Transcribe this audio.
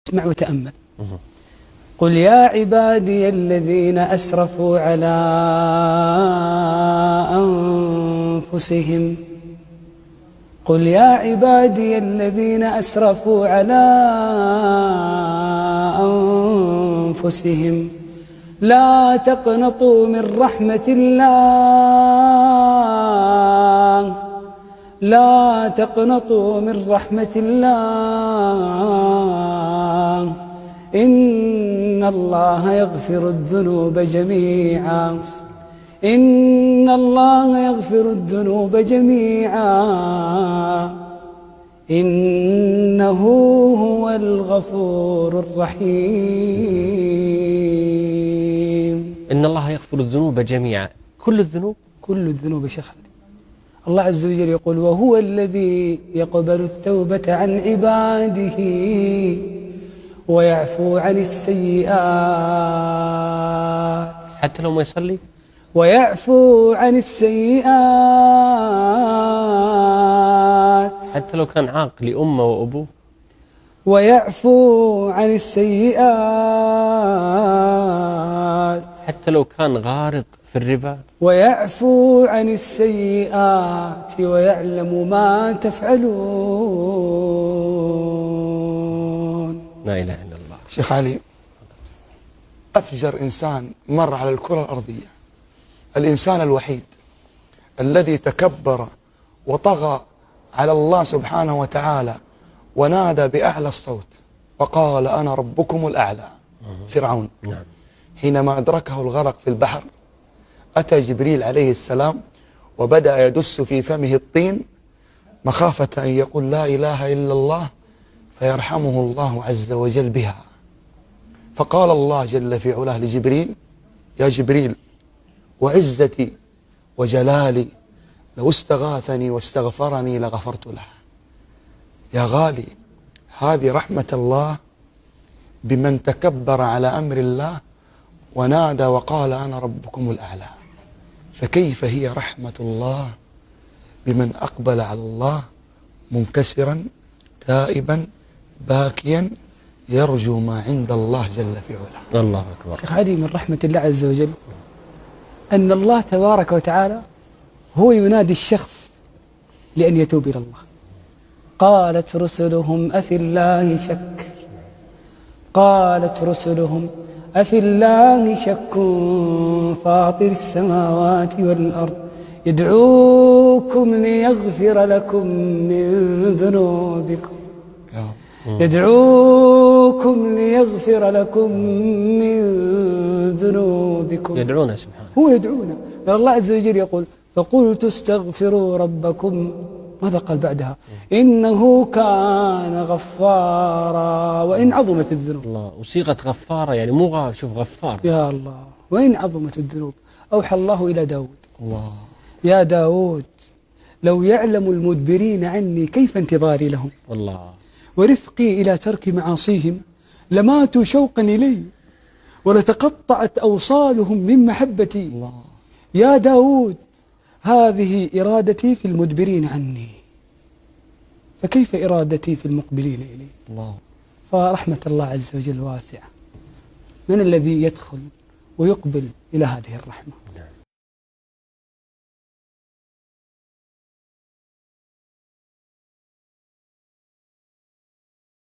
اسمع وتأمل. قل يا عبادي الذين أسرفوا على أنفسهم قل يا عبادي الذين أسرفوا على أنفسهم لا تقنطوا من رحمة الله لا تقنطوا من رحمة الله إن الله يغفر الذنوب جميعا إن الله يغفر الذنوب جميعا إنه هو الغفور الرحيم. إن الله يغفر الذنوب جميعا. كل الذنوب؟ كل الذنوب يا شيخ. الله عز وجل يقول وهو الذي يقبل التوبة عن عباده ويعفو عن السيئات حتى لو ما يصلي؟ ويعفو عن السيئات حتى لو كان عاق لأمه وأبوه؟ ويعفو عن السيئات حتى لو كان غارق في الربا؟ ويعفو عن السيئات ويعلم ما تفعلون. لا إله إلا الله. شيخ علي، أفجر إنسان مر على الكرة الأرضية، الإنسان الوحيد الذي تكبر وطغى على الله سبحانه وتعالى ونادى بأعلى الصوت وقال أنا ربكم الأعلى، فرعون. نعم. حينما أدركه الغرق في البحر أتى جبريل عليه السلام وبدأ يدس في فمه الطين مخافة أن يقول لا إله إلا الله فيرحمه الله عز وجل بها. فقال الله جل في علاه لجبريل يا جبريل وعزتي وجلالي لو استغاثني واستغفرني لغفرت له. يا غالي، هذه رحمة الله بمن تكبر على أمر الله ونادى وقال أنا ربكم الأعلى، فكيف هي رحمة الله بمن أقبل على الله منكسرا تائبا باكيا يرجو ما عند الله جل في علاه. الله أكبر. شيخ علي، من رحمة الله عز وجل أن الله تبارك وتعالى هو ينادي الشخص لأن يتوب إلى الله. قالت رسلهم أفي الله شك قالت رسلهم أفي الله شك فاطر السماوات والأرض يدعوكم ليغفر لكم من ذنوبكم يدعوكم ليغفر لكم من ذنوبكم. يدعونا سبحانه، هو يدعونا. الله عز وجل يقول فقلت استغفروا ربكم، ماذا قال بعدها؟ إنه كان غفارا وإن عظمت الذنوب. الله، وصيغة غفارة يعني مو شوف غفار. يا الله، وإن عظمت الذنوب. أوحى الله إلى داود الله يا داود لو يعلم المدبرين عني كيف انتظاري لهم والله ورفقي إلى ترك معاصيهم لماتوا شوقا إلي ولتقطعت أوصالهم من محبتي. الله. يا داود هذه إرادتي في المدبرين عني، فكيف إرادتي في المقبلين إلي؟ الله. فرحمة الله عز وجل واسعة. من الذي يدخل ويقبل إلى هذه الرحمة؟